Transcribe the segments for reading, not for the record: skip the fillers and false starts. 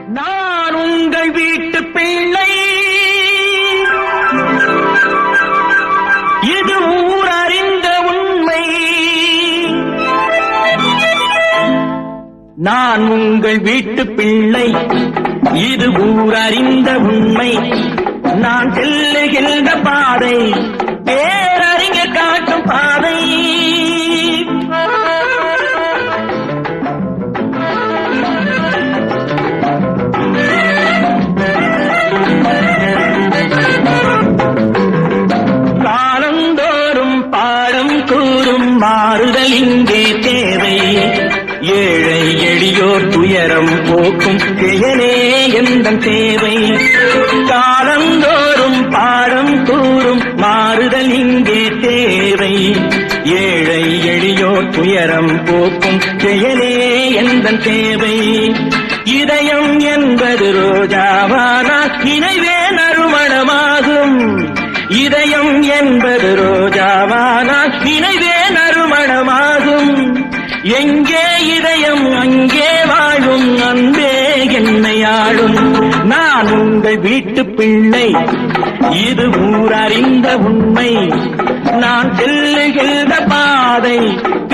நான் உங்கள் வீட்டு பிள்ளை, இது ஊர் அறிந்த உண்மை. நான் உங்கள் வீட்டு பிள்ளை, இது ஊர் அறிந்த உண்மை. நான் செல்லுகின்ற பாதை பேரறிஞர் காட்டும் பாதை. காலந்தோறும் பாடம் கூறும் மாறுதல் இங்கே தேவை. ஏழை எளியோர் துயரம் போக்கும் செயலே எந்தன் சேவை. காலந்தோறும் பாடம் கூறும் மாறுதல் இங்கே தேவை. ஏழை எளியோர் துயரம் போக்கும் செயலே எந்தன் சேவை. இதயம் என்பது ரோஜாவானால் இணைவே நறுமணமாகும். இதயம் என்பது ரோஜாவானால் இணைவே நறுமணமாகும். எங்கே இதயம் அங்கே வாழும் அன்பே என்னை ஆளும். நான் உங்கள் வீட்டு பிள்ளை, இது ஊர் அறிந்த உண்மை. நான் செல்லுகின்ற பாதை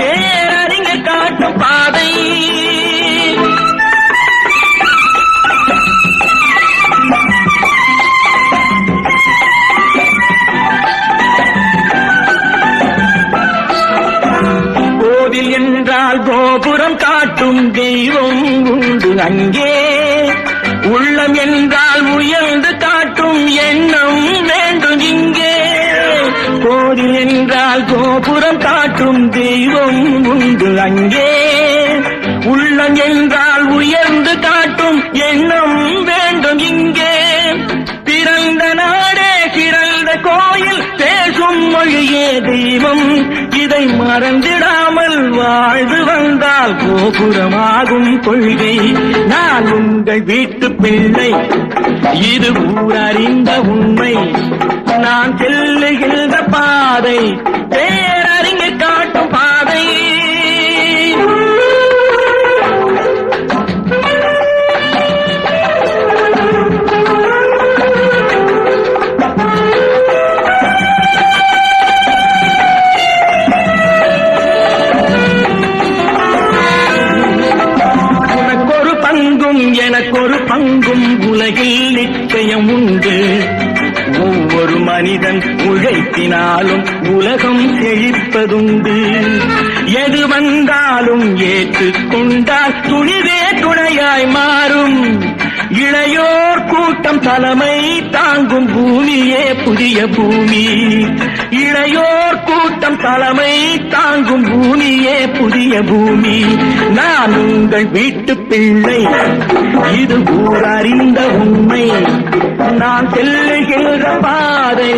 பேரறிஞர் காட்டும் பாதை. கோவில் என்றால் கோபுரம் காட்டும் தெய்வம் உண்டு அங்கே. உள்ளம் என்றால் உயர்ந்து காட்டும் எண்ணம் வேண்டும் இங்கே. கோவில் என்றால் கோபுரம் காட்டும் தெய்வம் உண்டு அங்கே. உள்ளம் என்றால் உயர்ந்து காட்டும் எண்ணம் வேண்டும் இங்கே. பிறந்த நாடே சிறந்த கோயில், பேசும் மொழியே தெய்வம். இதை மறந்திடாமல் வாழ்ந்து வந்தால் கோபுரமாகும் கொள்கை. நான் உங்கள் வீட்டு பிள்ளை, இது ஊர் அறிந்த உண்மை. நான் செல்லுகின்ற பாதை பேரறிஞர் காட்டும் பாதை. எனக்கொரு பங்கும் உலகில் நிச்சயம் உண்டு. ஒவ்வொரு மனிதன் உழைப்பினாலும் உலகம் செழிப்பதுண்டு. எது வந்தாலும் ஏற்றுக்கொண்டால் துணிவே துணையாய் மாறும். இளையோர் கூட்டம் தலைமை தாங்கும் பூமியே புதிய பூமி. இளையோர் கூட்டம் தலைமை தாங்கும் பூமியே புதிய பூமி. நான் உங்கள் வீட்டு பிள்ளை, இது ஊர் அறிந்த உண்மை. நான் செல்லுகின்ற பாதை